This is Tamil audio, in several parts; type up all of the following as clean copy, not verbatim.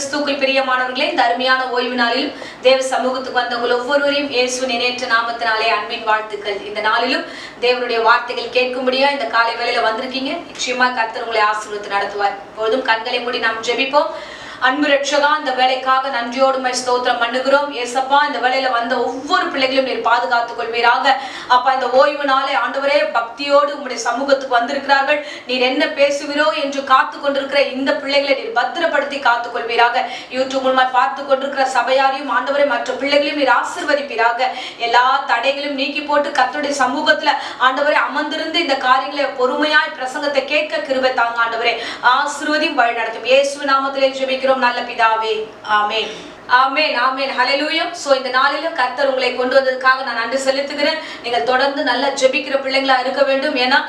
கிறிஸ்துவுக்குள் பிரியமானவர்களே, இந்த அருமையான ஓய்வு நாளிலும் தேவ சமூகத்துக்கு வந்தவங்க ஒவ்வொருவரையும் இயேசுவின் இணையற்ற நாமத்தினாலே அன்பின் வாழ்த்துக்கள். இந்த நாளிலும் தேவனுடைய வார்த்தைகள் கேட்கும்படியா இந்த காலை வேளையில வந்திருக்கீங்க. நிச்சயமா கர்த்தர் உங்களை ஆசீர்வதித்து நடத்துவார். இப்பொழுதும் கண்களை மூடி நாம் ஜெபிப்போம். அன்பு ரட்சகா, இந்த வேலைக்காக நன்றியோடு ஸ்தோத்திரம் பண்ணுகிறோம். ஏசப்பா, இந்த வேலையில வந்த ஒவ்வொரு பிள்ளைகளையும் நீர் பாதுகாத்துக் கொள்வீராக. அப்பா, இந்த ஓய்வு நாளை ஆண்டவரே பக்தியோடு உங்களுடைய சமூகத்துக்கு வந்திருக்கிறார்கள். நீர் என்ன பேசுவீரோ என்று காத்து கொண்டிருக்கிற இந்த பிள்ளைகளை நீர் பத்திரப்படுத்தி காத்துக் கொள்வீராக. யூடியூப் மூலமா பார்த்து கொண்டிருக்கிற சபையாரையும் ஆண்டவரே மற்ற பிள்ளைகளையும் நீர் ஆசீர்வதிப்பீராக. எல்லா தடைகளையும் நீக்கி போட்டு கர்த்தருடைய சமூகத்துல ஆண்டவரே அமர்ந்திருந்து இந்த காரியங்களை பொறுமையாய் பிரசங்கத்தை கேட்க கிருபை தாங்க ஆண்டவரே. ஆசீர்வதியும் வழி நடத்தும். இயேசு நாமத்திலே ஜெபிக்கிறோம் நல்ல பிதாவே, ஆமென். ஆமென், ஆமென், ஹல்லேலூயா. சோ இந்த நாளிலும் கர்த்தர் உங்களை கொண்டு வந்ததுக்காக நான் நன்றி செலுத்துகிறேன். நீங்கள் தொடர்ந்து நல்லா ஜெபிக்கிற பிள்ளைங்களா இருக்க வேண்டும். ஏன்னா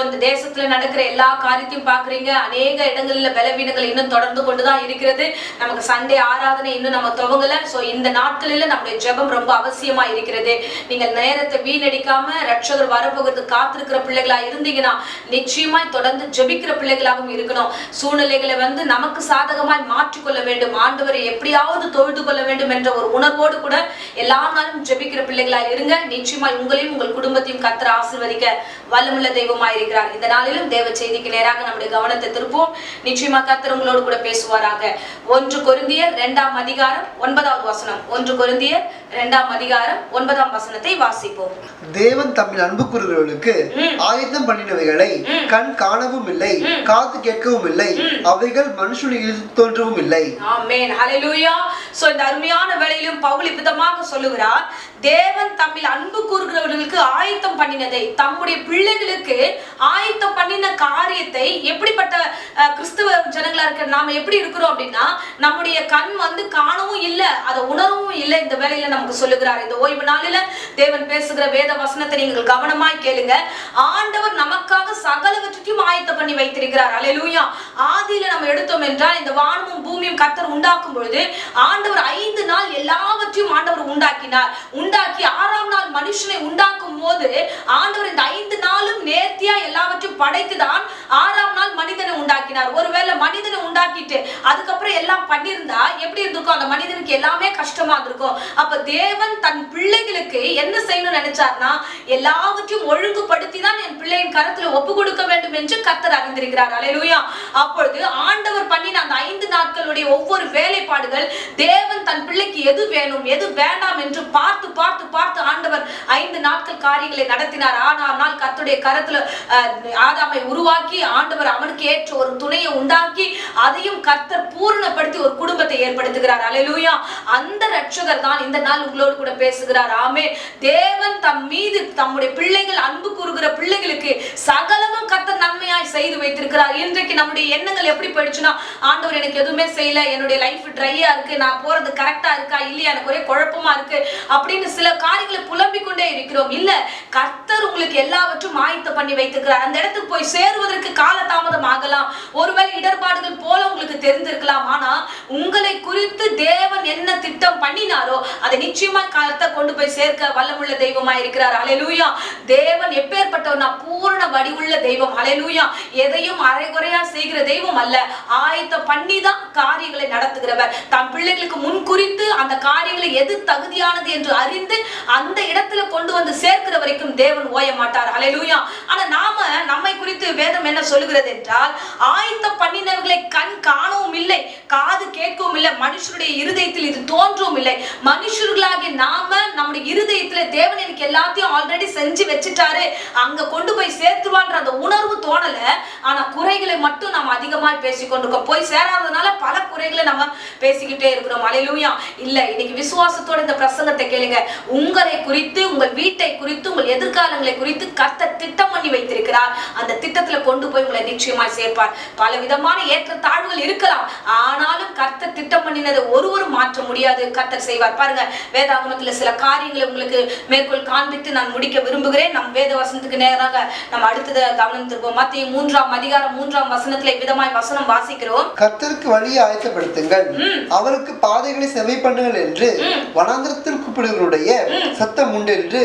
இந்த தேசத்துல நடக்கிற எல்லா காரியத்தையும் பாக்குறீங்க. அநேக இடங்கள்ல பலவீனங்கள் இன்னும் தொடர்ந்து கொண்டுதான் இருக்கிறது. நமக்கு சண்டே ஆராதனை இன்னும் நம்ம துவங்கல. சோ இந்த நாட்களில நம்முடைய ஜெபம் ரொம்ப அவசியமா இருக்கிறது. நீங்கள் நேரத்தை வீணடிக்காம ரட்சகர் வரப்போகிறது காத்திருக்கிற பிள்ளைகளா இருந்தீங்கன்னா நிச்சயமாய் தொடர்ந்து ஜெபிக்கிற பிள்ளைகளாகவும் இருக்கணும். சூழ்நிலைகளை நமக்கு சாதகமாய் மாற்றிக்கொள்ள வேண்டும். ஆண்டவரை எப்படியாவது தொழுது கொள்ள வேண்டும் என்ற ஒரு உணர்வோடு கூட எல்லா நாளும் ஜெபிக்கிற பிள்ளைகளாய் இருங்க. நிச்சயமா உங்களையும் உங்கள் குடும்பத்தையும் கர்த்தர் ஆசீர்வதிக்க வல்லமுள்ள தெய்வமாய் இருக்கிறார். இந்த நாளிலும் தேவ செய்திக்கு நேராக நம்முடைய கவனத்தை திருப்போம். நிச்சயமா கர்த்தர் உங்களோடு கூட பேசுவாராக. 1 கொரிந்தியர் 2ஆம் அதிகாரம் 9வது வசனம். 1 கொரிந்தியர் 2ஆம் அதிகாரம் 9ஆம் வசனத்தை வாசிப்போம். தேவன் தம்மில் அன்பு கூறுகிறவர்களுக்கு ஆயத்தம் பண்ணினவைகளை கண் காணவும் இல்லை, காது கேட்கவும் இல்லை, அவைகள் மனுஷனில் தோன்றவும் இல்லை. ஆமென், ஹல்லேலூயா. சோ இந்த அருமையான வேளையிலும் பவுல் விதமாக சொல்லுகிறார், தேவன் தம்மில் அன்பு கூறுகிறவர்களுக்கு ஆயத்தம் பண்ணினதை, தம்முடைய பிள்ளைகளுக்கு ஆயத்தம் பண்ணின காரியத்தை எப்படிப்பட்ட கிறிஸ்துவ ஜனங்களா இருக்க நாம எப்படி இருக்கிறோம் அப்படின்னா, நம்முடைய கண் காணவும் இல்லை, அதை உணரவும் இல்லை. இந்த வேளையில நமக்கு சொல்லுகிறார். இந்த ஓய்வு நாளில தேவன் பேசுகிற வேத வசனத்தை நீங்கள் கவனமாய் கேளுங்க. ஆண்டவர் நமக்காக சகலவற்றையும் ஆயத்தம் பண்ணி வைத்திருக்கிறார். அல்லேலூயா. ஆதியில நம்ம எடுத்தோம் என்றால் இந்த வானமும் பூமியும் கர்த்தர் உண்டாக்கும் பொழுது ஆண்டவர் 5 நாள் எல்லாவற்றையும் ஆண்டவர் உண்டாக்கினார். உண்டாக்கி 6ஆம் நாள் மனுஷனை உண்டாக்கும் போது ஆண்டவர் இந்த 5 நாளும் நேர்த்தியா எல்லாவற்றையும் படைத்துதான் 6ஆம் நாள் மனிதனை உண்டாக்கினார். ஒருவேளை மனிதனை உண்டாக்கிட்டு அதுக்கப்புறம் எல்லாம் பண்ணிருந்தா எப்படி இருந்திருக்கும்? அந்த மனிதனுக்கு எல்லாமே கஷ்டமா இருந்திருக்கும். அப்ப தேவன் தன் பிள்ளைகளுக்கு என்ன செய்யணும்னு நினைச்சார்னா, எல்லாவற்றையும் ஒழுங்குபடுத்தி தான் என் பிள்ளையின் கரத்துல ஒப்பு கொடுக்க வேண்டும் என்று கர்த்தர் அறிந்திருக்கிறார். அல்லேலூயா. அப்பொழுது ஆண்டவர் பண்ணின அந்த 5 நாட்களுடைய ஒவ்வொரு வேலைப்பாடுகள் தேவன் தன் பிள்ளைக்கு எது வேணும் எது வேண்டாம் என்று பார்த்து பார்த்து பார்த்து ஆண்டவர் 5 நாட்கள் காரியங்களை நடத்தினார். 6ஆம் நாள் கர்த்தருடைய கரத்துல ஆதாமை உருவாக்கி ஆண்டவர் அவனுக்கு ஏற்ற ஒரு துணையை உண்டாக்கி அதையும் கர்த்தர் பூரணப்படுத்தி ஒரு குடும்பத்தை ஏற்படுத்துகிறார். அல்லேலூயா. அந்த ரட்சகர் தான் இந்த நாள் உங்களோடு கூட பேசுகிறார். ஆமென். தேவன் தம் மீது தம்முடைய பிள்ளைகள் அன்பு கூறுகிற பிள்ளைகளுக்கு சகலமும் கர்த்தர் நன்மையாய் செய்து வைத்திருக்கிறார். இன்றைக்கு நம்முடைய எண்ணங்கள் எப்படி போயிடுச்சுன்னா, ஆண்டவர் எனக்கு எதுவுமே செய்யல, என்னுடைய லைஃப் ட்ரையா இருக்கு, நான் போறது கரெக்டா இருக்கா இல்லையா, எனக்கு ஒரே குழப்பமா இருக்கு அப்படின்னு சில காரியங்களை புலம்பிக் கொண்டே இருக்கிறோம். இல்ல, கர்த்தர் உங்களுக்கு எல்லாவற்றும் ஆயத்தம் பண்ணி வைத்திருக்கிறார். அந்த இடத்துக்கு போய் சேருவதற்கு காலதாமதம் ஆகலாம், ஒருவேளை இடர்பாடுகள் போல உங்களுக்கு தெரிந்திருக்கலாம். ஆனா உங்களை குறித்து தேவன் என்ன திட்டம் பண்ணினாரோ அதை நிச்சயமா கர்த்தர் கொண்டு போய் சேர்க்க வல்லமுள்ள தெய்வமா இருக்கிறார். அல்லேலூயா. தேவன் எப்பேற்பட்டவனா? பூரண வடிவுள்ள தெய்வம். அல்லேலூயா. எதையும் அரைகுறையா செய்கிற தெய்வம் அல்ல, ஆயத்தம் பண்ணி தான் காரியங்களை நடத்துகிறவர். தம் பிள்ளைகளுக்கு முன் குறித்து அந்த காரியங்களை எது தகுதியானது என்று அறிந்து அந்த இடத்துல கொண்டு வந்து சேர்க்கிற வரைக்கும் தேவன் ஓய மாட்டார். அல்லேலூயா. ஆனா நாம நம்மை குறித்து வேதம் என்ன சொல்லுகிறது என்றால், ஆயத்தம் பண்ணினவர்களை கண் காணவும் இல்லை, காது கேட்கவும் இல்லை, மனுஷருடைய இருதயத்தில் இது தோன்றவும் இல்லை. மனுஷர்களாகிய நாம நம்முடைய இருதயத்துல தேவன் எனக்கு எல்லாத்தையும் ஆல்ரெடி செஞ்சு வச்சுட்டாரு, அங்க கொண்டு போய் சேர்த்துவான்ற அந்த உணர்வு தோணல. ஆனா குறைகளை மட்டும் நாம் அதிகமாய் பேசிக்கொண்டிருக்கோம். போய் சேராததுனால பல குறைகளை நம்ம பேசிக்கிட்டே இருக்கிறோம். அல்லேலூயா. இல்ல, இன்னைக்கு விசுவாசத்தோட இந்த பிரசங்கத்தை கேளுங்க. உங்களை குறித்து, உங்கள் வீட்டை குறித்து, உங்கள் எதிர்காலங்களை குறித்து கர்த்தர் திட்டம் பண்ணி வைத்திருக்கிறார். அந்த திட்டத்துல கொண்டு போய் உங்களை நிச்சயமாய் சேர்ப்பார். பல விதமான ஏற்ற தாழ்வுகள் இருக்கலாம், ஆனாலும் கர்த்தர் திட்டம் பண்ணினதை ஒருவரும் மாற்ற முடியாது, கர்த்தர் செய்வார். பாருங்க, வேதாகமத்துல சில காரியங்களை உங்களுக்கு மேற்கோள் காண்பித்து நான் முடிக்க விரும்புகிறேன். நம் வேத வசனத்துக்கு நேராக நம்ம அடுத்தது கவனம் திருப்போம். மத்தேயு 3ஆம் அதிகாரம் 3ஆம் வசனத்துல விதமாய் வசனம் வாசிக்கிறோம். கர்த்தருக்கு வழியை ஆயத்தப்படுத்துங்கள், அவருக்கு பாதைகளை செவை பண்ணுங்கள் என்று வனாந்திரத்தில் கூப்பிடுவருடைய சத்தம் உண்டு என்று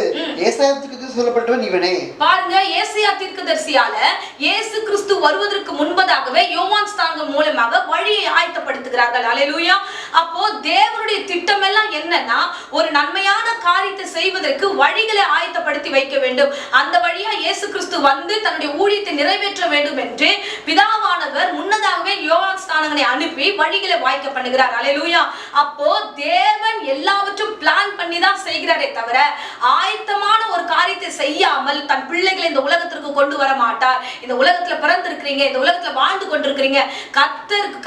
ஏசாயாவுக்கு சொல்லப்பட்டவன் இவனே. பாருங்க, ஏசாயா தீர்க்கதரிசியால இயேசு கிறிஸ்து வருவதற்கு முன்பதாகவே யோவான் ஸ்நானகன் மூலமாக வழியை ஆயத்தப்படுத்துகிறார்கள். அல்லேலூயா. அப்போ தேவனுடைய திட்டம் எல்லாம் என்னன்னா, ஒரு நன்மையான காரியத்தை செய்வதற்கு வழிகளை ஆயத்தப்படுத்தி வைக்க வேண்டும். அந்த வழியா இயேசு கிறிஸ்து வந்து தன்னுடைய ஊழியத்தை நிறைவேற்ற வேண்டும் என்று பிதாவானவர் முன்னதாகவே யோவான் ஸ்நானகனை அனுப்பி வழிகளை வாய்க்க பண்ணுகிறார். அல்லேலூயா. அப்போ தேவன் எல்லாவற்றும் பிளான் பண்ணி தான் செய்கிறாரே தவிர ஆயத்தமான ஒரு காரியத்தை செய்யாமல் தன் பிள்ளைகளை இந்த உலகத்திற்கு கொண்டு வர மாட்டார். இந்த உலகத்துல பிறந்திருக்கிறீங்க, இந்த உலகத்துல வாழ்ந்து கொண்டிருக்கிறீங்க,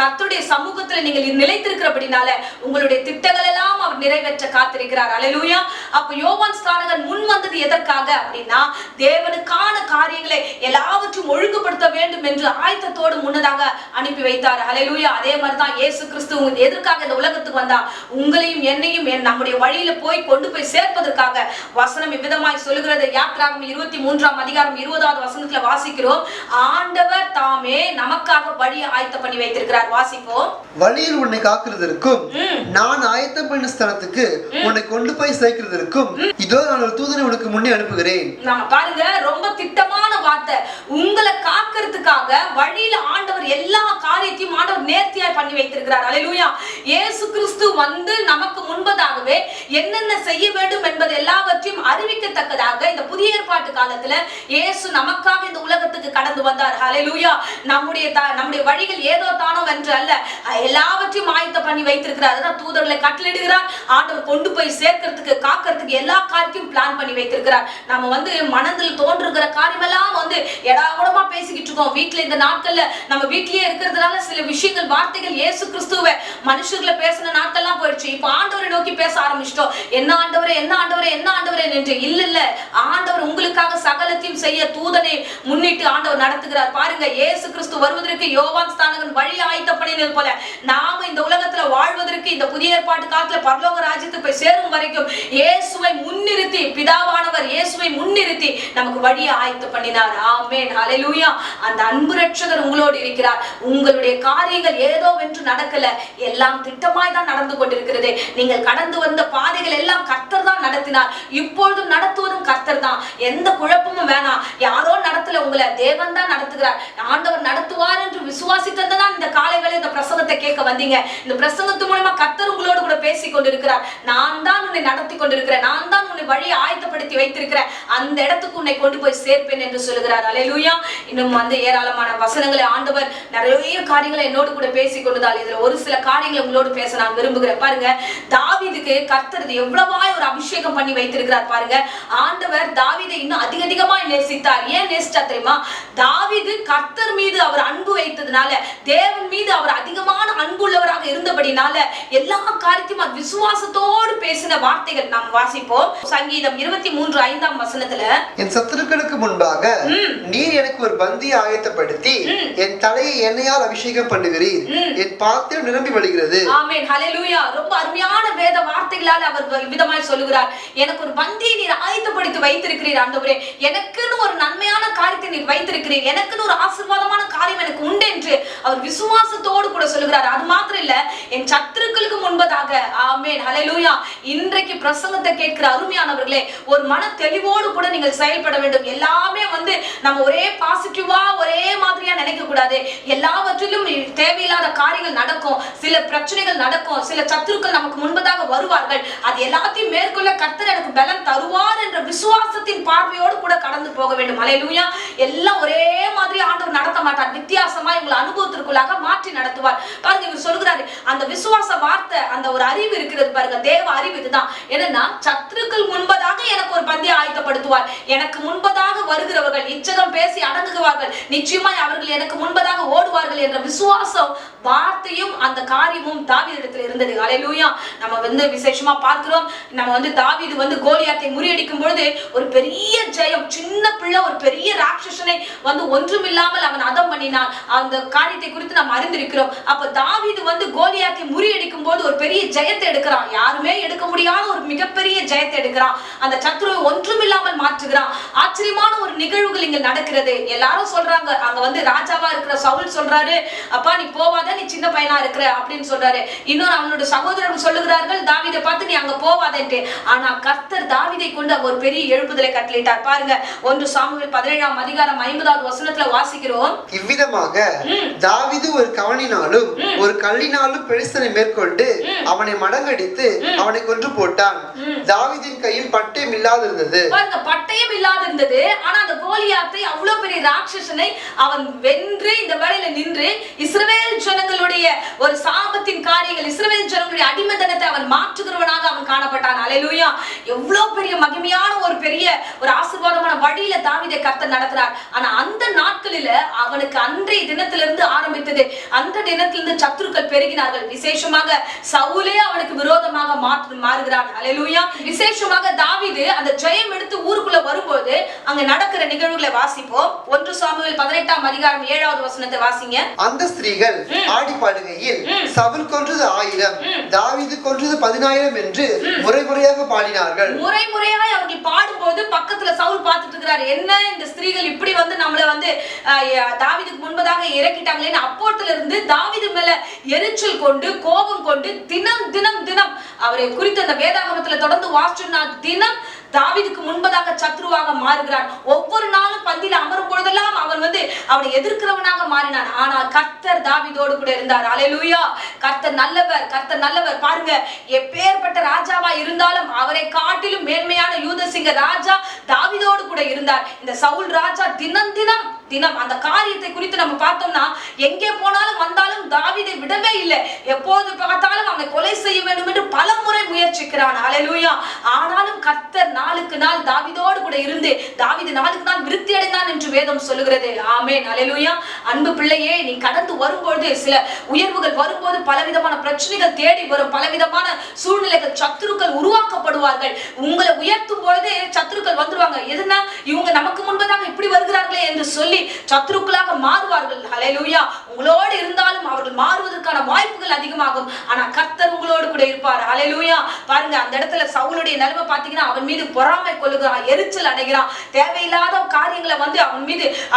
கர்த்தருடைய சமூகத்துல நீங்கள் நிலைத்திருக்கிறபடினால உங்களுடைய திட்டங்கள் எல்லாம் அவர் நிறைவேற்ற காத்திருக்கிறார். அல்லேலூயா. அப்ப யோவான் ஸ்நானகன் முன் வந்தது எதற்காக அப்படின்னா, தேவனுக்கான காரியங்களை எல்லாவற்றும் ஒழுங்குபடுத்த வேண்டும் என்று ஆயத்தத்தோடு முன்னதாக அனுப்பி வைத்தார். அல்லேலூயா. அதே மாதிரிதான் இயேசு கிறிஸ்து எதற்காக இந்த உலகத்துக்கு வந்தா, உங்களையும் என்னையும் நம்முடைய வழியில கொண்டு போய் சேர்ப்பதற்காக. வசனம் இவ்விதமாய் சொல்லுகிறது. யாத்திராகமம் 23ஆம் அதிகாரம் 20வது வசனத்துல வாசிக்கிறோம், ஆண்டவர் தாமே நமக்காக வழியை ஆயத்தம் பண்ணி வைத்திருக்கிறார். வாசிப்போம். வழியில் உன்னை காக்கிறதற்கும் நான் ஆயத்தம் பண்ண ஸ்தலத்துக்கு உன்னை கொண்டு போய் சேர்க்கிறதற்கும் இதோ நான் ஒரு தூதனை உனக்கு முன்னே அனுப்புகிறேன். நாம பாருங்க, ரொம்ப திட்டமான வார்த்தை. உங்களை காக்கிறதுக்காக வழியில ஆண்டவர் எல்லா காரியத்தையும் ஆண்டவர் நேர்த்தியாய் பண்ணி வைத்திருக்கிறார். அல்லேலூயா. இயேசு கிறிஸ்து வந்து நமக்கு முன்பதாகவே என்னென்ன செய்ய வேண்டும் என்பது எல்லாவற்றையும் அறிவிக்கத்தக்கதாக இந்த புதிய ஏற்பாட்டு காலத்துல இயேசு நமக்காக இந்த உலகத்துக்கு கடந்து வந்தார். அல்லேலூயா. நம்முடைய வழிகள் ஏதோ தானோ என்று அல்ல, எல்லாவற்றையும் ஆயத்தம் பண்ணி வைத்திருக்கிறார். அதான் தூதர்களை கட்டளையிடுகிறார். ஆண்டவர் கொண்டு போய் சேர்க்கிறதுக்கு, காக்கிறதுக்கு எல்லா காரியத்தையும் பிளான் பண்ணி வைத்திருக்கிறார். நம்ம வந்து மனதில் தோன்றுகிற காரியம் எல்லாம் வந்து எடாகூடமா பேசிக்கிட்டு இருக்கோம். வீட்டுல இந்த நாட்கள்ல நம்ம வீட்லயே இருக்கிறதுனால சில விஷயங்கள், வார்த்தைகள் இயேசு கிறிஸ்துவ மனுஷர்களை பேசின நாட்கள்லாம் போயிடுச்சு. இப்ப ஆண்டவரை நோக்கி பேச ஆரம்பிச்சிட்டோம். என்ன ஆண்டவரே, என்ன ஆண்டவரே, என்ன ஆண்டவரே என்று. இல்ல, ஆண்டவர் உங்களுக்காக சகலத்தையும் செய்ய தூதனை முன்னிட்டு ஆண்டவர் நடத்துகிறார். பாருங்க, இயேசு கிறிஸ்து வருவதற்கு யோவான் ஸ்நானகன் வழி ஆயத்தம் பண்ணினது போல நாம இந்த உலகத்துல வாழ்வதற்கு, இந்த புதிய ஏற்பாட்டு காலத்துல பரலோக ராஜ்யத்துக்கு போய் சேரும் வரைக்கும் இயேசுவை முன்னிறுத்தி, பிதாவானவர் இயேசுவை முன்னிறுத்தி நமக்கு வழியை ஆயத்தம் பண்ணினார். ஆமென். அல்லேலூயா. அந்த அன்பு ரட்சகர் உங்களோடு இருக்கிறார். உங்களுடைய காரியங்கள் ஏதோ வென்று நடக்கல, எல்லாம் திட்டமாய் தான் நடந்து கொண்டிருக்கிறது. நீங்கள் கடந்து வந்த பாதைகள் எல்லாம் கர்த்தர் தான் நடத்தினார். இப்பொழுதும் நடத்துவதும் கர்த்தர் தான். எந்த குழப்பமும் வேணாம். யாரோ நடத்தல, உங்களை தேவன் தான் நடத்துகிறார். ஆண்டவர் நடத்துவார் என்று விசுவாசித்ததான் இந்த காலை வேளை இந்த பிரசங்கத்தை கேட்க வந்தீங்க. இந்த பிரசங்கத்து மூலமா கர்த்தர் உங்களோடு கூட பேசிக் கொண்டிருக்கிறார். நான் தான் உன்னை நடத்தி கொண்டிருக்கிறேன், நான் தான் உன்னை வழியை ஆயத்தப்படுத்தி வைத்திருக்கிறேன், அந்த இடத்துக்கு உன்னை கொண்டு போய் சேர்ப்பேன் என்று சொல்லுகிறார். அல்லேலூயா. இன்னும் வந்து ஏராளமான வசனங்களை ஆண்டவர் நிறைய காரியங்களை என்னோடு கூட பேசிக் கொண்டதால் இதுல ஒரு சில காரியங்களை உங்களோடு பேச நான் விரும்புகிறேன். பாருங்க, தாவீதுக்கு கர்த்தர் எவ்வளவாய் ஒரு அபிஷேகம் பண்ணி வைத்திருக்கிறார். பாருங்க, ஆண்டவர் தாவீதை இன்னும் அதிகமாய் நேசித்தார். ஏன் நேசிச்சா தெரியுமா? தாவீது கர்த்தர் மீது அவர் அன்பு வைத்ததுனால, தேவன் மீது அவர் அதிகமான அன்புள்ளவராக இருந்தபடினால எல்லா காரியத்தையும் விசுவாசத்தோடு பேசின வார்த்தைகள் நாம் வாசிப்போம். சங்கீதம் 23:5 வசனத்துல, என் சத்துருக்களுக்கு முன்பாக நீர் எனக்கு ஒரு பந்தியை ஆயத்தப்படுத்தி என் தலையை எண்ணெயால் அபிஷேகம் பண்ணுகிறீர், என் பாத்திரம் நிரம்பி வழிகிறது. ஆமென். ஹல்லேலூயா. ரொம்ப அருமையான வேத வார்த்தைகளால் அவர் விதமாய் சொல்லுகிறார். எனக்கு ஒரு பந்தியை நீர் ஆயத்தப்படுத்தி வைத்திருக்கிறீர் ஆண்டவரே, எனக்குன்னு ஒரு நன்மையான காரியத்தை நீர் வைத்திருக்கிறீர், எனக்குன்னு ஒரு ஆசீர்வாதமான காரியம் எனக்கு உண்டு என்று அவர் விசுவாசத்தோடு கூட சொல்லுகிறார். அது மாத்திரம் இல்ல, என் சத்துருக்களுக்கு முன்பதாக. ஆமென். ஹல்லேலூயா. இன்றைக்கு பிரசங்கத்தை கேட்கிற அருமையானவர்களே, ஒரு மன தெளிவோடு கூட நீங்கள் செயல்பட வேண்டும். எல்லாமே வந்து நம்ம ஒரே பாசிட்டிவா ஒரே மாதிரியா நினைக்க கூடாது. எல்லாவற்றிலும் தேவையில்லாத காரியங்கள் நடக்கும், சில பிரச்சனைகள் நடக்கும், சில சத்துருக்கள் நமக்கு முன்பதாக வருவார்கள். அது எல்லாத்தையும் மேற்கொள்ள கர்த்தர் எனக்கு பலன் தருவார் என்ற விசுவாசத்தின் பார்வையோடு கூட கடந்து போக வேண்டும். அல்லேலூயா. எல்லாம் ஒரே மாதிரி ஆண்டவர் நடத்த மாட்டார். வித்தியாசமா உங்களை அனுபவத்திற்குள்ளாக மாற்றி நடத்துவார். பாருங்க, இவர் சொல்கிறாரு, அந்த விசுவாச வார்த்தை, அந்த ஒரு அறிவு இருக்கிறது பாருங்க, தேவ அறிவு இதுதான். என்னன்னா, சத்துருக்கள் முன்பதாக எனக்கு ஒரு பந்தியை ஆயத்தப்படுத்துவார். எனக்கு முன்பதாக வருகிறவர்கள் இச்சகம் பேசி அடங்குவார்கள், நிச்சயமாய் அவர்கள் எனக்கு முன்பதாக ஓடுவார்கள் என்ற விசுவாசம் வார்த்தையும் அந்த காரியமும் தாவீதிடத்தில் இருந்தது. அல்லேலூயா. நம்ம வந்து விசேஷமா பார்க்கிறோம். நம்ம வந்து தாவீது வந்து கோலியாத்தை முறியடிக்கும் பொழுது ஒரு பெரிய ஜெயம், சின்ன பிள்ளை ஒரு பெரிய ராட்சசனை வந்து ஒன்றுமில்லாமல் அவன் அதம் பண்ணினான். அந்த காரியத்தை குறித்து நாம் அறிந்திருக்கிறோம். அப்ப தாவீது வந்து கோலியாத்தை முறியடிக்கும் போது ஒரு பெரிய ஜெயத்தை எடுக்கிறான். யாருமே எடுக்க முடியாத ஒரு மிகப்பெரிய ஜெயத்தை எடுக்கிறான். அந்த சத்துருவை ஒன்றுமில்லாமல் மாற்றுகிறான். ஆச்சரியமான ஒரு நிகழ்வுகள் இங்க நடக்கிறது. எல்லாரும் சொல்றாங்க, அங்க வந்து ராஜாவா இருக்கிற சவுல் சொல்றாரு, அப்பா நீ போவாத, போகாத, நீ சின்ன பையனா இருக்கிற அப்படின்னு சொல்றாரு. இன்னொரு அவனுடைய சகோதரர்கள் சொல்லுகிறார்கள், தாவீதை பார்த்து நீ அங்க போவாதே. ஆனா கர்த்தர் தாவீதை கொண்டு ஒரு பெரிய எழுப்புதலை கட்டளையிட்டார். பாருங்க 1 சாமுவேல் 17ஆம் அதிகாரம் 50வது வசனத்துல வாசிக்கிறோம். இவ்விதமாக தாவீது ஒரு கவனினாலும் ஒரு கல்லினாலும் பெலிஸ்தனை மேற்கொண்டு அவனை மடங்கடித்து அவனை கொன்று போட்டான். தாவீதின் கையில் பட்டயம் இல்லாதிருந்தது. பாருங்க, பட்டயம் இல்லாதிருந்தது. ஆனா அந்த கோலியாத்தை அவ்வளவு பெரிய ராட்சசனை அவன் வென்று இந்த வேளையில நின்று இஸ்ரவேல் ஜனங்களுடைய ஒரு சாபத்தின் காரியங்கள், இஸ்ரவேல் ஜனங்களுடைய அடிமைத்தனத்தை அவன் மாற்றுகிறவனாக அவன் காணப்பட்டான். அல்லேலூயா. எவ்வளவு பெரிய மகிமையான ஒரு பெரிய ஒரு ஆசீர்வாதமான வழியில தாவீதை கர்த்தர் நடத்துறார். ஆனா அந்த நாட்களில அவனுக்கு அன்றைய தினத்திலிருந்து ஆரம்பித்தது. அந்த தினத்திலிருந்து சத்துருக்கள் பெருகினார்கள். விசேஷமாக சவுலே அவனுக்கு விரோதமாக மாறுகிறான். அல்லேலூயா. விசேஷமாக தாவீது அந்த ஜெயம் எடுத்து ஊருக்குள்ள வரும்போது அங்க நடக்கிற நிகழ்வுகளை வாசிப்போம். 1 சாமுவேல் 18ஆம் அதிகாரம் 7வது வசனத்தை வாசிங்க. அந்த ஸ்திரீகள் ஆடி பாடுகையில் சவுல் கொன்றது 1000, தாவீது கொன்றது 10000 என்று முறைமுறையாக பாடினார்கள். முறைமுறையாக அவர்கள் பாடும்போது பக்கத்துல சவுல் பார்த்துட்டு இருக்கிறார். என்ன இந்த ஸ்திரீகள் இப்படி வந்து நம்மள வந்து தாவீதுக்கு முன்பதாக இறக்கிட்டாங்களேன்னு அப்போத்துல இருந்து தாவீது மேல எரிச்சல் கொண்டு கோபம் கொண்டு தினம் தினம் தினம் அவரை குறித்து அந்த வேதாகமத்துல தொடர்ந்து வாசிச்சோம்னா தினம் தாவீதுக்கு முன்பதாக சத்ருவாக மாறுகிறான். ஒவ்வொரு நாளும் பந்தியில அமரும் பொழுதெல்லாம் அவன் வந்து அவனை எதிர்க்கிறவனாக மாறினான். ஆனால் கர்த்தர் தாவீதோடு கூட இருந்தார். அல்லேலூயா. கர்த்தர் நல்லவர், கர்த்தர் நல்லவர். பாருங்க, எப்பேற்பட்ட ராஜாவா இருந்தாலும் அவரை காட்டிலும் மேன்மையான யூதசிங்க ராஜா தாவீதோடு கூட இருந்தார். இந்த சவுல் ராஜா தினம் தினம் தினம் அந்த காரியத்தை குறித்து நம்ம பார்த்தோம்னா எங்கே போனாலும் வந்தாலும் தாவீதை விடவே இல்லை. எப்போது பார்த்தாலும் அவனை கொலை செய்ய வேண்டும் என்று பல முறை முயற்சிக்கிறான். அல்லேலூயா. ஆனாலும் கர்த்தர் நாளுக்கு நாள் தாவீதோடு கூட இருந்து தாவீது நாளுக்கு நாள் விருத்தி அடைந்தான் என்று வேதம் சொல்லுகிறது. ஆமென். அல்லேலூயா. அன்பு பிள்ளையே, நீ கடந்து வரும்போது சில உயர்வுகள் வரும்போது பலவிதமான பிரச்சனைகள் தேடி வரும், பலவிதமான சூழ்நிலைகள் சத்துருக்கள் உருவாக்கப்படுவார்கள். உங்களை உயர்த்தும் பொழுது சத்துருக்கள் வந்துருவாங்க. எதுனா இவங்க நமக்கு முன்பதாக இப்படி வருகிறார்களே என்று சொல்லி சத்துருக்களாக மாறுவார்கள். அல்லேலூயா. உங்களோடு இருந்தாலும் அவர்கள் மாறுவதற்கான வாய்ப்புகள் அதிகமாகும். ஆனா கர்த்தர் உங்களோடு கூட இருப்பார். அல்லேலூயா. பாருங்க, அந்த இடத்துல சவுலுடைய நிலைமை பாத்தீங்கன்னா அவன் மீது பொறாமை கொள்ளுகிறான், எரிச்சல் அடைகிறான், தேவையில்லாத காரியங்களை வந்து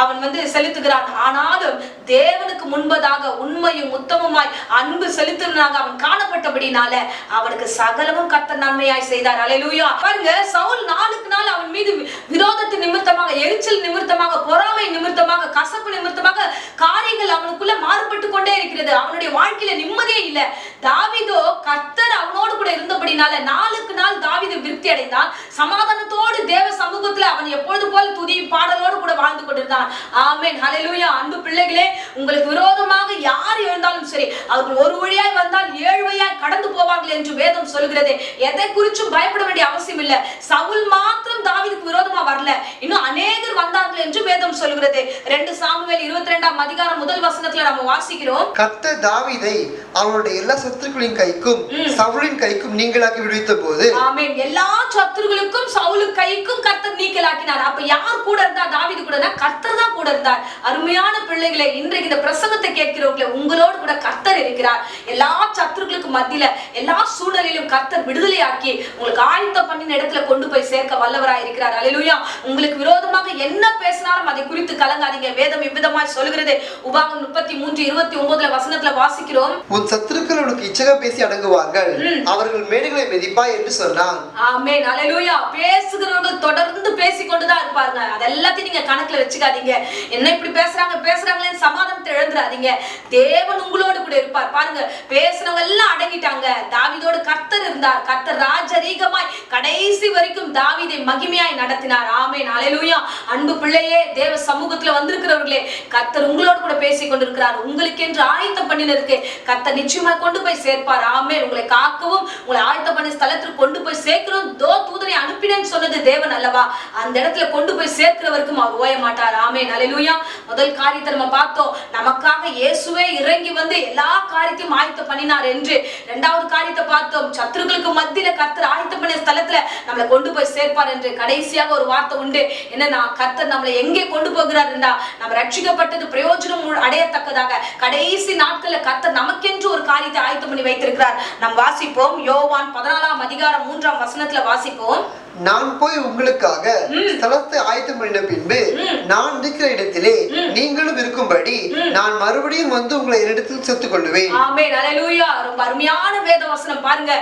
அவன் வந்து செலுத்துகிறான். ஆனாலும் தேவனுக்கு முன்பதாக உண்மையும் உத்தமமாய் அன்பு செலுத்தினாக அவன் காணப்பட்டபடினால அவனுக்கு சகலமும் கர்த்தர் நன்மையாய் செய்தார். அல்லேலூயா. பாருங்க, சவுல் நாளுக்கு நாள் அவன் மீது விரோதத்தின் நிமித்தமாக, எரிச்சல் நிமித்தமாக, பொறாமை நிமித்தமாக, கசப்பு நிமித்தமாக காரியங்கள் அவனுக்குள்ள மாறுபட்டு கொண்டே இருக்கிறது. அவனுடைய வாழ்க்கையில நிம்மதியே இல்லை. தாவீதோ கர்த்தர் அவனோடு கூட இருந்தபடினால நாளுக்கு நாள் தாவீது விருத்தி அடைந்தான். சமாதானத்தோடு தேவ சமூகத்துல அவன் எப்பொழுது போல துதி பாடலோடு கூட வாழ்ந்து கொண்டிருந்தான். ஆமென். ஹல்லேலூயா. அன்பு பிள்ளைகளே, உங்களுக்கு விரோதமாக யார் எழுந்தாலும் சரி, அவர்கள் ஒரு வழியாய் வந்தால் 7 வழியாய் கடந்து போவார்கள் என்று வேதம் சொல்கிறது. எதை குறிச்சும் பயப்பட வேண்டிய அவசியம் இல்லை. சவுல் மாத்திரம் தாவீதுக்கு விரோதமா வரல, இன்னும் அநேகர் வந்தார்கள் என்று வேதம் சொல்கிறது. 2 சாமுவேல் 22ஆம் அதிகாரம் 1 வசனத்துல நம்ம வாசிக்கிறோம். கர்த்தர் தாவீதை அவனுடைய எல்லா சத்துருக்களின் கைக்கும் சவுலின் கைக்கும் நீங்களாக்கி விடுவித்த போது, ஆமென், எல்லா சத்துருக்களுக்கும் சவுலுக்கு கைக்கும் கர்த்தர் நீங்களாக்கினார். அப்ப யார் கூட இருந்தா தாவீது கூடனா? கர்த்தர் தான் கூட இருந்தார். அருமையான பிள்ளைகளே, இன்றைக்கு இந்த பிரசங்கத்தை கேட்கிறவங்களே, உங்களோடு கூட கர்த்தர் இருக்கிறார். எல்லா சத்துருக்களுக்கு மத்தியில எல்லா சூழ்நிலையிலும் கர்த்தர் விடுதலையாக்கி உங்களுக்கு ஆயத்தம் பண்ணின இடத்துல கொண்டு போய் சேர்க்க வல்லவராய் இருக்கிறார். அல்லேலூயா. உங்களுக்கு விரோதமாக என்ன பேசினாலும் அதை குறித்து கலங்காதீங்க. வேதம் இவ்விதமாய் சொல்கிறது. உபாகமம் 33:29 வசனத்துல வாசிக்கிறோம். உன் சத்துருக்கள் உனக்கு இச்சக பேசி அடங்குவார்கள், அவர்கள் மேடுகளை மிதிப்பாய் என்று சொன்னான். ஆமென். அல்லேலூயா. பேசுகிறவர்கள் தொடர்ந்து பேசிக்கொண்டுதான் இருப்பாங்க. அதெல்லாத்தையும் நீங்க கணக்குல வச்சுக்காதீங்க. என்ன இப்படி பேசுறாங்களேன்னு சமாதானத்தை இழந்துடாதீங்க. தேவன் உங்களோடு கூட இருப்பார். பாருங்க, பேசுறவங்க எல்லாம் அடங்கிட்டாங்க. தாவீதோடு கர்த்தர் இருந்தார். கர்த்தர் ராஜரீகமாய் கடைசி வரைக்கும் தாவீதை மகிமையாய் நடத்தினார். ஆமென். அல்லேலூயா. அன்பு பிள்ளையே, தேவ சமூகத்துல வந்திருக்கிறவர்களே, கர்த்தர் உங்களோடு கூட பேசிக் கொண்டிருக்கிறார். உங்களுக்கு என்று ஆயத்தம் பண்ணினருக்கு கர்த்தர் நிச்சயமா கொண்டு போய் சேர்ப்பார். ஆமென். உங்களை காக்கவும் உங்களை ஆயத்தம் பண்ண ஸ்தலத்திற்கு கொண்டு போய் சேர்க்கிறோம். தூதனை அனுப்பினேன்னு சொன்னது தேவன் அல்லவா? அந்த இடத்துல கொண்டு போய் சேர்க்கிறவருக்கும் அவர் ஓய மாட்டார். ஆமென். அல்லேலூயா. முதல் காரியத்தை நம்ம பார்த்தோம், நமக்காக இயேசுவே இறங்கி வந்து எல்லா காரியத்தையும் ஆயத்தம் பண்ணினார் என்று. இரண்டாவது காரியத்தை பார்த்தோம், சத்துருக்களுக்கு மத்தியில கர்த்தர் ஆயத்தம் பண்ணிய ஸ்தலத்துல நம்மளை கொண்டு போய் சேர்ப்பார் என்று. கடைசியாக ஒரு வார்த்தை உண்டு, என்னன்னா கர்த்தர் நம்மளை எங்கே கொண்டு போகிறார் என்றா, நம்ம ரட்சிக்கப்பட்டது பிரயோஜனம் அடையத்தக்கதாக கடைசி நாட்கள்ல கர்த்தர் நமக்கென்று ஒரு காரியத்தை ஆயத்தம் பண்ணி வைத்திருக்கிறார். நாம் வாசிப்போம். யோவான் 14ஆம் அதிகாரம் 3ஆம் வசனத்துல வாசிப்போம். நான் போய் உங்களுக்காக ஸ்தலத்தை ஆயத்தம் பண்ணின பின்பு நான் இருக்கிற இடத்திலே நீங்களும் இருக்கும்படி நான் மறுபடியும் வந்து உங்களை என்னிடத்தில் சேர்த்துக் கொள்ளுவேன். ஆமென். அல்லேலூயா. ரொம்ப அருமையான வேத வசனம் பாருங்க.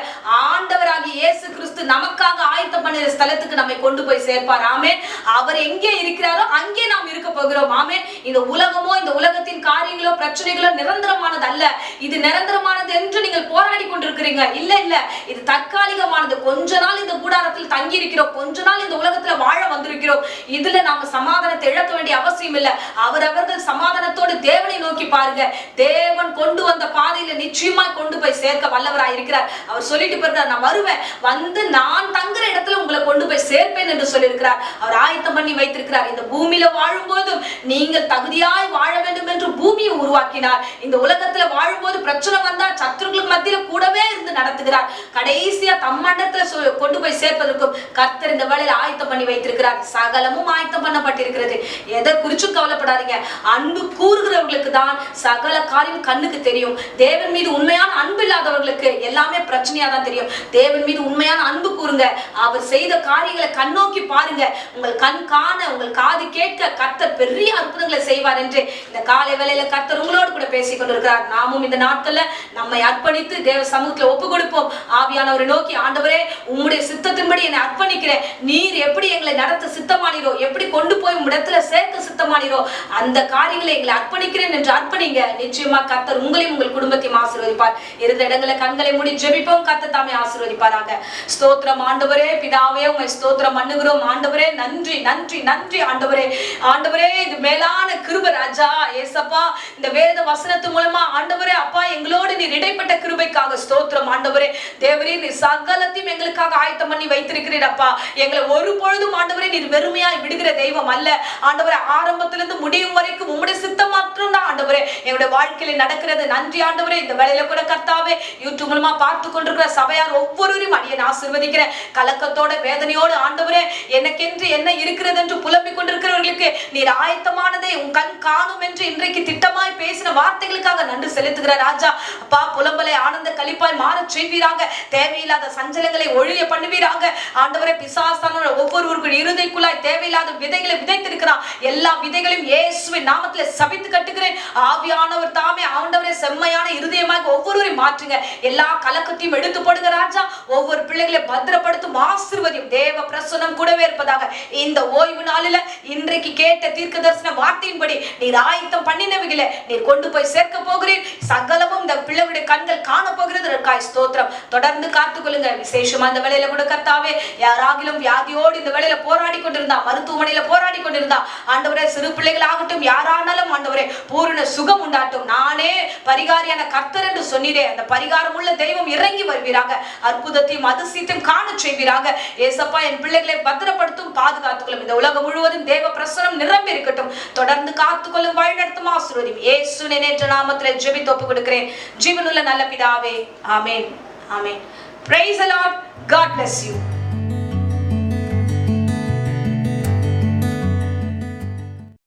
ஆண்டவராகிய இயேசு கிறிஸ்து நமக்காக ஆயத்தம் பண்ணின ஸ்தலத்துக்கு நம்மை கொண்டு போய் சேர்ப்பார். ஆமென். அவர் எங்கே இருக்கிறாரோ அங்கே நாம் இருக்க போகிறோம். ஆமென். இந்த உலகமோ இந்த உலகத்தின் காரியங்களோ பிரச்சனைகளோ நிரந்தரமானது அல்ல. இது நிரந்தரமானது என்று நீங்கள் போராடி கொண்டிருக்கிறீங்க. இல்ல இல்ல, இது தற்காலிகமானது. கொஞ்ச நாள் இந்த கூடாரத்தில் தங்கி இருக்கிறோம், கொஞ்ச நாள் இந்த உலகத்துல வாழ வந்திருக்கிறோம். இதுல நாம சமாதானத்தை இழக்க வேண்டிய அவசியம் இல்ல. அவரவர்கள் சமாதானத்தோடு தேவனை நோக்கி பாருங்க. தேவன் கொண்டு வந்த பாதையில நிச்சயமா கொண்டு போய் சேர்க்க வல்லவராய் இருக்கிறார். அவர் சொல்லிட்டு போறார், நான் வருவேன், வந்து நான் தங்குற இடத்துல உங்களை கொண்டு போய் சேர்ப்பேன் என்று சொல்லியிருக்கிறார். அவர் ஆயத்தம் பண்ணி வைத்திருக்கிறார். இந்த பூமியில வாழும் போதும் நீங்கள் தகுதியாய் வாழ வேண்டும் என்று பூமியை உருவாக்கினார். இந்த உலகத்துல வாழும்போது பிரச்சனை வந்தா சத்துருக்களுக்கு மத்தியில கூடவே இருந்து நடத்துகிறார். கடைசியா தம்மண்டத்துல கொண்டு போய் சேர்ப்பதற்கும் கர்த்தர் இந்த வேளையில ஆயத்தம் பண்ணி வைத்திருக்கிறார். சகலமும் ஆயத்தம் பண்ணப்பட்டிருக்கிறது. எதை குறிச்சு கவலைப்படாதீங்க. அன்பு கூறுகிறவர்களுக்கு தான் சகல காரியம் கண்ணுக்கு தெரியும். தேவன் மீது உண்மையான அன்பு இல்லாதவர்களுக்கு எல்லாமே பிரச்சனையா தான் தெரியும். தேவன் மீது உண்மையான அன்பு கூறுங்க. அவர் செய்த காரியங்களை கண்ணோக்கி பாருங்க. உங்கள் கண் காண, உங்கள் காது கேட்க கர்த்தர் பெரிய அற்புதங்களை செய்வார் என்று இந்த காலை வேளையில கர்த்தர் உங்களோடு கூட பேசிக் கொண்டிருக்கிறார். நாமும் இந்த நாட்கள்ல நம்மை அர்ப்பணித்து தேவ சமூகத்துல ஒப்பு கொடுப்போம். ஆவியானவரை நோக்கி, ஆண்டவரே உம்முடைய சித்தத்தின்படி என்னை அர்ப்பணிக்கிறேன். நீர் எப்படி எங்களை நடத்த சித்தமானீரோ, எப்படி கொண்டு போய் இடத்துல சேர்க்க சித்தமானீரோ அந்த காரியங்களை எங்களை அர்ப்பணிக்கிறேன் என்று அர்ப்பணிங்க. நிச்சயமா கர்த்தர் உங்களையும் உங்கள் குடும்பத்தையும் ஆசீர்வதிப்பார். இருந்த இடங்களை கண்களை மூடி ஜெபிப்போம். கர்த்தர் தாமே ஆசீர்வதிப்பாராக. ஸ்தோத்திரம் ஆண்டவரே. பிதாவே உம்மை ஸ்தோத்திரம் பண்ணுகிறோம். ஆண்டவரே நன்றி நன்றி நன்றி ஆண்டவரே. ஆண்டவரே இது மேலான கிருபை ராஜா. ஏசப்பா இந்த வேத வசனத்து மூலமா ஆண்டவரே அப்பா எங்களோடு நீர் இடைப்பட்ட கிருபைக்காக ஸ்தோத்திரம் ஆண்டவரே. தேவரே நீர் சகலத்தையும் எங்களுக்காக ஆயத்தம் பண்ணி வைத்திருக்கிறீர் அப்பா. எங்களை ஒரு பொழுதும் ஆண்டவரே நீர் வெறுமையாய் விடுகிற தெய்வம் அல்ல ஆண்டவரே. ஆரம்பத்திலிருந்து முடியும் வரைக்கும் உம்முடைய சித்தம் மாத்திரம் தான் ஆண்டவரே எங்களுடைய வாழ்க்கையில நடக்கிறது. நன்றி ஆண்டவரே. இந்த வேளையில கூட கர்த்தாவே யூடியூப் மூலமா பார்த்து கொண்டிருக்கிற சபையார் ஒவ்வொருவரையும் அடியேன் ஆசீர்வதிக்கிறேன். கலக்கத்தோட வேதனையோடு ஆண்டவரே எனக்கென்று என்ன இருக்கிறது என்று புலம்பிக் கொண்டிருக்கிறவர்களுக்கு நீர் ஆயத்தமானதை உன் கண் காணும் என்று இன்றைக்கு திட்டமாய் பேசின வார்த்தைகளுக்காக நன்றி செலுத்துகிற ராஜா. அப்பா புலம்பலை ஆனந்த களிப்பாய் மாற செய்வீராக. தேவையில்லாத சஞ்சலங்களை ஒழிய பண்ணுவீராக. ஆண்டவரே பிசாசான ஒவ்வொருவருக்கும் இருதைக்குள்ளாய் தேவையில்லாத விதைகளை விதைத்திருக்கிறான். எல்லா விதைகளையும் இயேசுவின் நாமத்திலே சபித்து கட்டுகிறேன். ஆவியானவர் தாமே ஆண்டவரே செம்மையான இருதயமாக ஒவ்வொருவரையும் மாற்றுங்க. எல்லா கலக்கத்தையும் எடுத்து போடுங்க ராஜா. ஒவ்வொரு பிள்ளைகளை பத்திரப்படுத்தும் ஆசீர்வதியும் தேவ பிரசன்னம் கூடவே இருப்பதாக. இந்த ஓய்வு நாளில இன்றைக்கு கேட்ட தீர்க்க தரிசன வார்த்தையின்படி நீர் ஆயத்தம் பண்ணினவைகளை நீர் கொண்டு போய் சேர்க்க போகிறீர். சகலமும் இந்த பிள்ளைகளுடைய கண்கள் காண போகிறது. ஸ்தோத்திரம். தொடர்ந்து காத்துக்கொள்ளுங்க. விசேஷமா இந்த வேளையில கூட கர்த்தாவே யாராகிலும் வியாதியோடு இந்த வேளையில போராடி கொண்டிருந்தா, மருத்துவமனையில போராடி கொண்டிருந்தா ஆண்டவரே சிறு பிள்ளைகள் ஆகட்டும் யாரானாலும் ஆண்டவரே பூரண சுகம் உண்டாட்டும். நானே பரிகாரியான கர்த்தர் என்று சொன்னீரே அந்த பரிகாரம் உள்ள தெய்வம் இறங்கி வருவீராக. அற்புதத்தையும் அதிசயத்தையும் காண செய்வீராக. ஏசப்பா என் பிள்ளைகளை பத்திரப்படுத்தும், பாதுகாத்துக்கொள்ளும். இந்த உலகம் முழுவதும் தேவ பிரசனம் நிரம்பி இருக்கட்டும். தொடர்ந்து காத்துக்கொள்ளும், வழிநடத்தும், ஆசீர்வதியும். இயேசுவின் இணையற்ற நாமத்திலே ஜெபித்து ஒப்புக் கொடுக்கிறேன் ஜீவனுள்ள நல்ல பிதாவே. ஆமென். ஆமென். Praise the Lord. God bless you.